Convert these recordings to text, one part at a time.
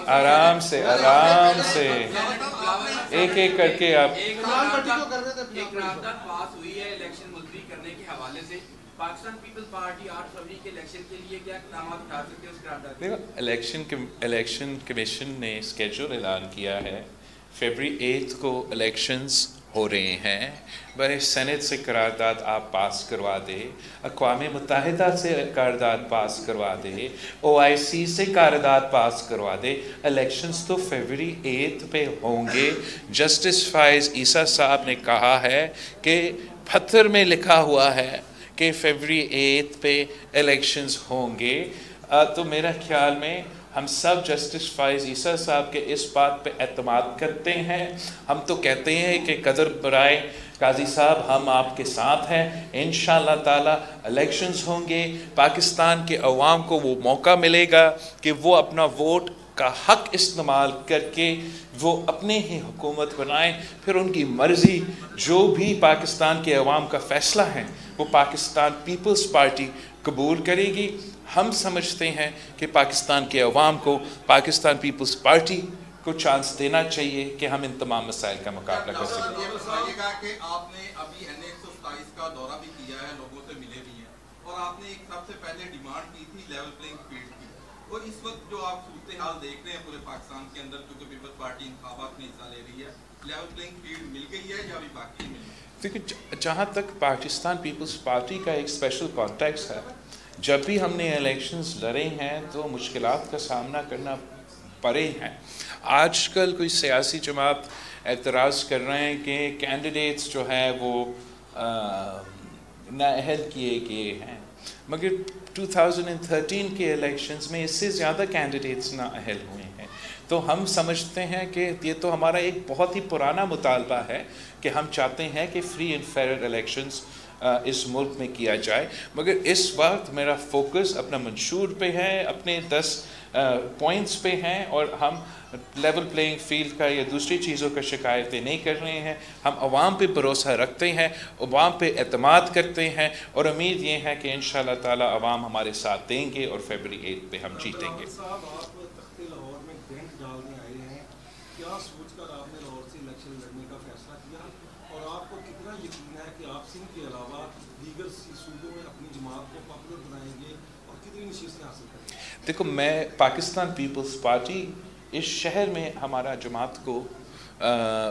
آرام سے آرام سے ایک ایک کر کے آپ ایک قرارداد پاس ہوئی ہے الیکشن ملتوی کرنے کے حوالے سے، پاکستان پیپلز پارٹی 8 فروری کے الیکشن کے لیے کیا اقدامات اٹھا سکتے ہیں اس قرارداد دیکھو الیکشن کمیشن نے اسکیجول اعلان کیا ہے، فیبری 8 کو الیکشنز ہو رہے ہیں، برائے سینٹ سے قرارداد آپ پاس کروا دے، اقوام متحدہ سے قرارداد پاس کروا دے، OIC سے قرارداد پاس کروا دے، الیکشنز تو فیبری 8 پہ ہوں گے۔ جسٹس فائز عیسیٰ صاحب نے کہا ہے کہ پتھر میں لکھا ہوا ہے کہ فیبری 8 پہ الیکشنز ہوں گے۔ تو میرا خیال میں ہم سب جسٹس فائز عیسیٰ صاحب کے اس بات پہ اعتماد کرتے ہیں۔ ہم تو کہتے ہیں کہ قدر برائے قاضی صاحب ہم آپ کے ساتھ ہیں، انشاءاللہ تعالی الیکشنز ہوں گے، پاکستان کے عوام کو وہ موقع ملے گا کہ وہ اپنا ووٹ کا حق استعمال کر کے وہ اپنے ہی حکومت بنائیں، پھر ان کی مرضی جو بھی پاکستان کے عوام کا فیصلہ ہے وہ پاکستان پیپلز پارٹی قبول کرے گی۔ ہم سمجھتے ہیں کہ پاکستان کے عوام کو پاکستان پیپلز پارٹی کو چانس دینا چاہیے کہ ہم ان تمام مسائل کا مقابلہ کر سکیں۔ یہ بتائیے گا کہ آپ نے ابھی NA 127 کا دورہ بھی کیا ہے، لوگوں سے ملے بھی ہیں، اور آپ نے ایک سب سے پہلے ڈیمانڈ کی تھی لیول پلینگ فیلڈ کی، اور اس وقت جو آپ صورتحال دیکھ رہے ہیں پورے پاکستان کے اندر، کیونکہ پیپلز پارٹی انتخابات میں حصہ لے رہی ہے، لیول پلینگ فیلڈ مل گئی ہے یا ابھی باقی مل گئی؟ دیکھیں جہاں تک پاکستان پیپلز پارٹی کا ایک اسپیشل کانٹیکس ہے، جب بھی ہم نے الیکشنز لڑے ہیں تو مشکلات کا سامنا کرنا پڑے ہیں۔ آج کل کوئی سیاسی جماعت اعتراض کر رہے ہیں کہ کینڈیڈیٹس جو ہیں وہ نااہل کیے گئے ہیں، مگر 2013 کے الیکشنز میں اس سے زیادہ کینڈیڈیٹس نااہل ہوئے ہیں۔ تو ہم سمجھتے ہیں کہ یہ تو ہمارا ایک بہت ہی پرانا مطالبہ ہے کہ ہم چاہتے ہیں کہ فری اینڈ فیئر الیکشنز اس ملک میں کیا جائے، مگر اس وقت میرا فوکس اپنا منشور پہ ہے، اپنے 10 پوائنٹس پہ ہیں، اور ہم لیول پلینگ فیلڈ کا یا دوسری چیزوں کا شکایتیں نہیں کر رہے ہیں۔ ہم عوام پہ بھروسہ رکھتے ہیں، عوام پہ اعتماد کرتے ہیں، اور امید یہ ہے کہ انشاءاللہ تعالی عوام ہمارے ساتھ دیں گے اور فیبری 8 پہ ہم جیتیں گے۔ صاحب آپ تخت لاہور میں گینٹ ڈالنے آئے ہیں، کیا سوچ کر آپ نے لاہور سے الیکشن لڑنے کا فیصلہ کیا، اور آپ کو کتنا یقین ہے کہ آپ سندھ کے علاوہ دیگر صوبوں میں اپنی جماعت کو پاپولر بنائیں گے اور کتنی نشستیں حاصل کریں گے؟ دیکھو میں پاکستان پیپلز پارٹی اس شہر میں ہمارا جماعت کو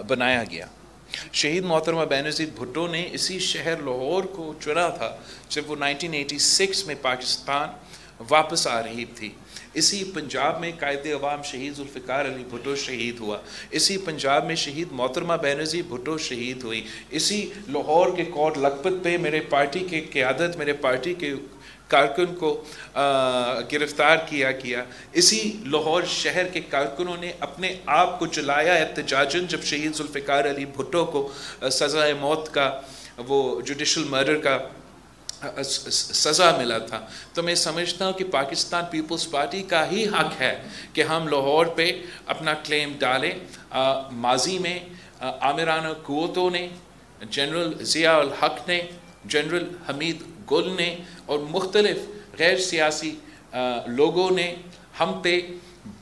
بنایا گیا، شہید محترمہ بینظیر بھٹو نے اسی شہر لاہور کو چنا تھا جب وہ 1986 میں پاکستان واپس آ رہی تھی۔ اسی پنجاب میں قائد عوام شہید ذوالفقار علی بھٹو شہید ہوا، اسی پنجاب میں شہید محترمہ بینظیر بھٹو شہید ہوئی، اسی لاہور کے کوٹ لکھپت پہ میرے پارٹی کے قیادت، میرے پارٹی کے کارکن کو گرفتار کیا گیا، اسی لاہور شہر کے کارکنوں نے اپنے آپ کو جلایا احتجاجاً جب شہید ذوالفقار علی بھٹو کو سزائے موت کا وہ جوڈیشل مرڈر کا سزا ملا تھا۔ تو میں سمجھتا ہوں کہ پاکستان پیپلز پارٹی کا ہی حق ہے کہ ہم لاہور پہ اپنا کلیم ڈالیں۔ ماضی میں آمرانہ قوتوں نے، جنرل ضیاء الحق نے، جنرل حمید گل نے اور مختلف غیر سیاسی لوگوں نے ہم پہ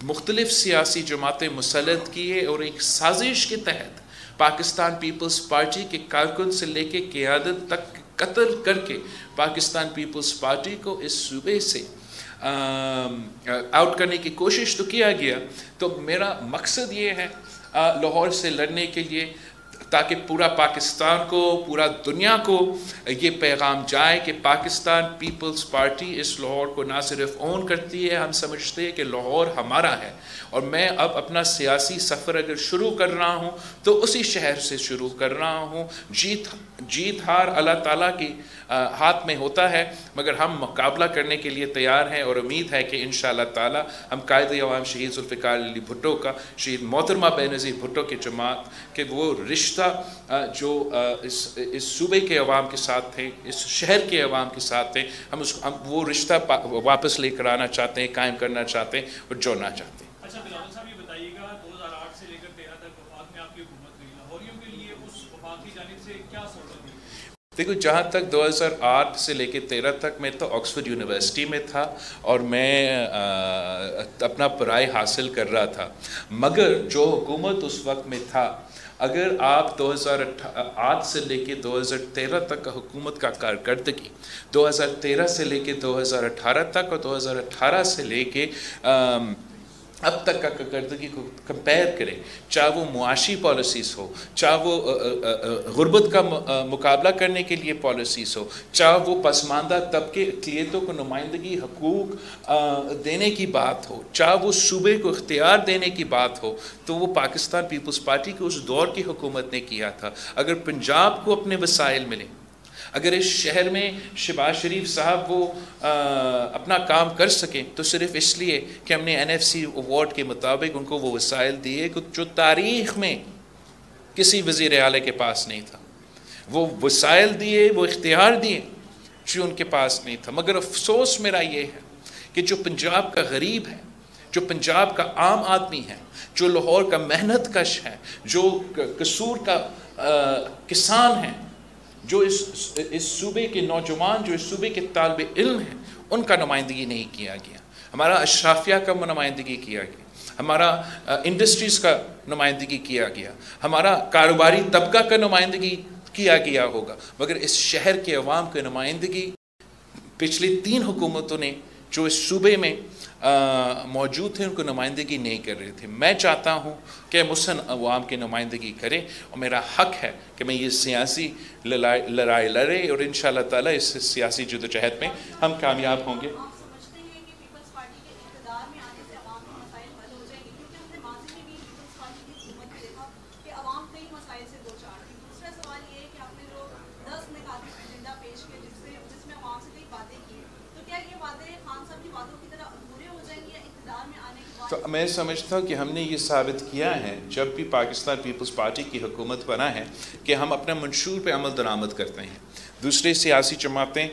مختلف سیاسی جماعتیں مسلط کیے، اور ایک سازش کے تحت پاکستان پیپلز پارٹی کے کارکن سے لے کے قیادت تک قتل کر کے پاکستان پیپلز پارٹی کو اس صوبے سے آؤٹ کرنے کی کوشش تو کیا گیا۔ تو میرا مقصد یہ ہے لاہور سے لڑنے کے لیے، تاکہ پورا پاکستان کو، پورا دنیا کو یہ پیغام جائے کہ پاکستان پیپلز پارٹی اس لاہور کو نہ صرف اون کرتی ہے، ہم سمجھتے ہیں کہ لاہور ہمارا ہے، اور میں اب اپنا سیاسی سفر اگر شروع کر رہا ہوں تو اسی شہر سے شروع کر رہا ہوں۔ جیت ہار اللہ تعالیٰ کی ہاتھ میں ہوتا ہے، مگر ہم مقابلہ کرنے کے لیے تیار ہیں، اور امید ہے کہ انشاءاللہ تعالیٰ ہم قائد عوام شہید ذوالفقار علی بھٹو کا، شہید محترمہ بینظیر بھٹو کی جماعت کے وہ رشتہ جو اس صوبے کے عوام کے ساتھ تھے، اس شہر کے عوام کے ساتھ تھے، ہم وہ رشتہ واپس لے کر آنا چاہتے ہیں، قائم کرنا چاہتے ہیں اور جوڑنا چاہتے ہیں۔ اچھا بلاول صاحب یہ بتائیے گا 2008 سے لے کر 13 تک وفاق میں آپ کی حکومت رہی، لاہوریوں کے لیے اس وفاق کی جانب سے کیا سہولت ہوئی؟ دیکھو جہاں تک 2008 سے لے کے 13 تک میں تو آکسفورڈ یونیورسٹی میں تھا اور میں اپنا پڑھائی حاصل کر رہا تھا، مگر جو حکومت اس وقت میں تھا، اگر آپ 2008 سے لے کے 2013 تک کا حکومت کا کارکردگی 2013 سے لے کے 2018 تک اور 2018 سے لے کے اب تک کا کارکردگی کو کمپیئر کریں، چاہے وہ معاشی پالیسیز ہو، چاہے وہ غربت کا مقابلہ کرنے کے لیے پالیسیز ہو، چاہے وہ پسماندہ طبقے اقلیتوں کو نمائندگی حقوق دینے کی بات ہو، چاہے وہ صوبے کو اختیار دینے کی بات ہو، تو وہ پاکستان پیپلز پارٹی کے اس دور کی حکومت نے کیا تھا۔ اگر پنجاب کو اپنے وسائل ملیں، اگر اس شہر میں شہباز شریف صاحب وہ اپنا کام کر سکیں تو صرف اس لیے کہ ہم نے NFC ایوارڈ کے مطابق ان کو وہ وسائل دیے جو تاریخ میں کسی وزیر اعلیٰ کے پاس نہیں تھا، وہ وسائل دیے، وہ اختیار دیے جو ان کے پاس نہیں تھا۔ مگر افسوس میرا یہ ہے کہ جو پنجاب کا غریب ہے، جو پنجاب کا عام آدمی ہے، جو لاہور کا محنت کش ہے، جو قصور کا کسان ہے، جو اس صوبے کے نوجوان، جو اس صوبے کے طالب علم ہیں، ان کا نمائندگی نہیں کیا گیا۔ ہمارا اشرافیہ کا نمائندگی کیا گیا، ہمارا انڈسٹریز کا نمائندگی کیا گیا، ہمارا کاروباری طبقہ کا نمائندگی کیا گیا ہوگا، مگر اس شہر کے عوام کی نمائندگی پچھلی 3 حکومتوں نے جو اس صوبے میں موجود تھے ان کو نمائندگی نہیں کر رہے تھے۔ میں چاہتا ہوں کہ مسن عوام کی نمائندگی کریں، اور میرا حق ہے کہ میں یہ سیاسی لڑائی لڑے، اور انشاءاللہ تعالی اس سیاسی جدوجہد میں ہم کامیاب ہوں گے۔ آپ سمجھتے ہیں کہ پیپلز پارٹی کے اقتدار میں آنے سے عوام کے مسائل حل ہو جائیں گے؟ کیونکہ ہم نے ماضی میں بھی پیپلز پارٹی کی حکومت میں دیکھا کہ عوام کئی مسائل سے دو چار تھی۔ دوسرا سوال یہ ہے کہ آپ نے جو 10 نکاتی ایجنڈا پیش کیے جس میں عوام سے کئی وعدے کیے، تو کیا یہ وعدے خان صاحب کی وعدوں کی طرح ادھورے ہو جائیں گے یا اقتدار میں آنے کے بعد؟ تو میں سمجھتا ہوں کہ ہم نے یہ ثابت کیا ہے جب بھی پاکستان پیپلز پارٹی کی حکومت بنا ہے کہ ہم اپنا منشور پہ عمل درآمد کرتے ہیں۔ دوسرے سیاسی جماعتیں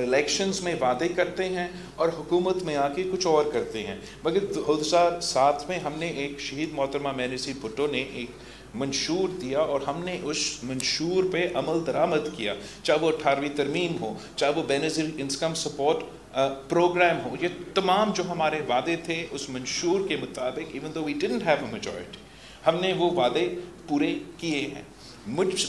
الیکشنز میں وعدے کرتے ہیں اور حکومت میں آ کے کچھ اور کرتے ہیں، مگر 2007 میں ہم نے ایک شہید محترمہ مینوسی بھٹو نے ایک منشور دیا اور ہم نے اس منشور پہ عمل درآمد کیا، چاہے وہ 18ویں ترمیم ہو، چاہے وہ بے نظیر انکم سپورٹ پروگرام ہو۔ یہ تمام جو ہمارے وعدے تھے اس منشور کے مطابق، even though we didn't have a majority، ہم نے وہ وعدے پورے کیے ہیں۔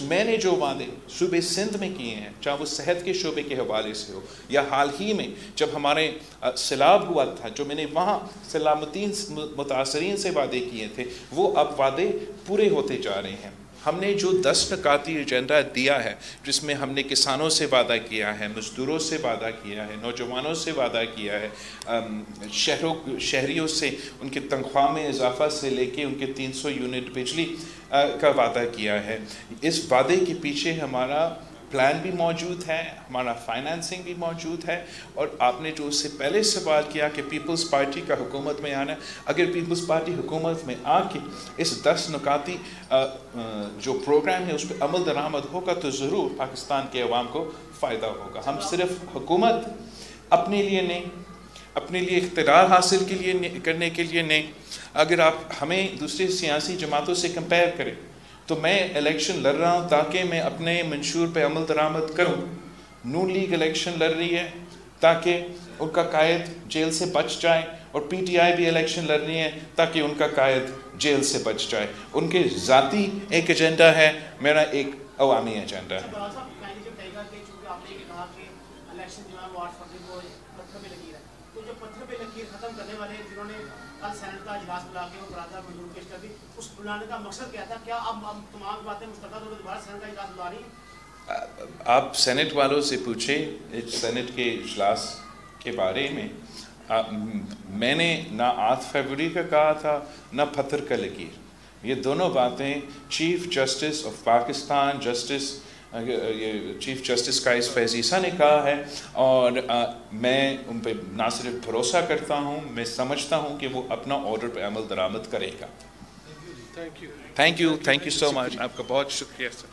میں نے جو وعدے صوبے سندھ میں کیے ہیں، چاہے وہ صحت کے شعبے کے حوالے سے ہو، یا حال ہی میں جب ہمارے سیلاب ہوا تھا، جو میں نے وہاں سلامتین متاثرین سے وعدے کیے تھے، وہ اب وعدے پورے ہوتے جا رہے ہیں۔ ہم نے جو 10 نکاتی ایجنڈا دیا ہے، جس میں ہم نے کسانوں سے وعدہ کیا ہے، مزدوروں سے وعدہ کیا ہے، نوجوانوں سے وعدہ کیا ہے، شہریوں سے ان کی تنخواہ میں اضافہ سے لے کے ان کے 300 یونٹ بجلی کا وعدہ کیا ہے، اس وعدے کے پیچھے ہمارا پلان بھی موجود ہے، ہمارا فائنانسنگ بھی موجود ہے۔ اور آپ نے جو اس سے پہلے سوال کیا کہ پیپلز پارٹی کا حکومت میں آنا، اگر پیپلز پارٹی حکومت میں آ کے اس 10 نکاتی جو پروگرام ہے اس پہ عمل درآمد ہوگا تو ضرور پاکستان کے عوام کو فائدہ ہوگا۔ ہم صرف حکومت اپنے لیے نہیں، اپنے لیے اقتدار حاصل کرنے کے لیے نہیں۔ اگر آپ ہمیں دوسرے سیاسی جماعتوں سے کمپیئر کریں تو میں الیکشن لڑ رہا ہوں تاکہ میں اپنے منشور پہ عمل درآمد کروں۔ نون لیگ الیکشن لڑ رہی ہے تاکہ ان کا قائد جیل سے بچ جائے، اور PTI بھی الیکشن لڑ رہی ہے تاکہ ان کا قائد جیل سے بچ جائے۔ ان کے ذاتی ایک ایجنڈا ہے، میرا ایک عوامی ایجنڈا ہے۔ ختم کرنے والے جنہوں نے کل سینٹ کا اجلاس بلا کے وہ قرارداد منظور پیش کر دی، اس بلانے کا مقصد کیا تھا؟ کیا اب تمام باتیں مستقل طور پر دوبارہ سینٹ کا اجلاس بلا رہی ہیں؟ آپ سینٹ والوں سے پوچھیں سینٹ کے اجلاس کے بارے میں۔ میں نے نہ 8 فروری کا کہا تھا نہ پتھر کا لکیر، یہ دونوں باتیں chief justice of Pakistan chief justice Qazi Faez Isa نے کہا ہے، اور میں ان پہ نہ صرف بھروسہ کرتا ہوں، میں سمجھتا ہوں کہ وہ اپنا آرڈر پہ عمل درآمد کرے گا۔ تھینک یو سو مچ، آپ کا بہت شکریہ سر۔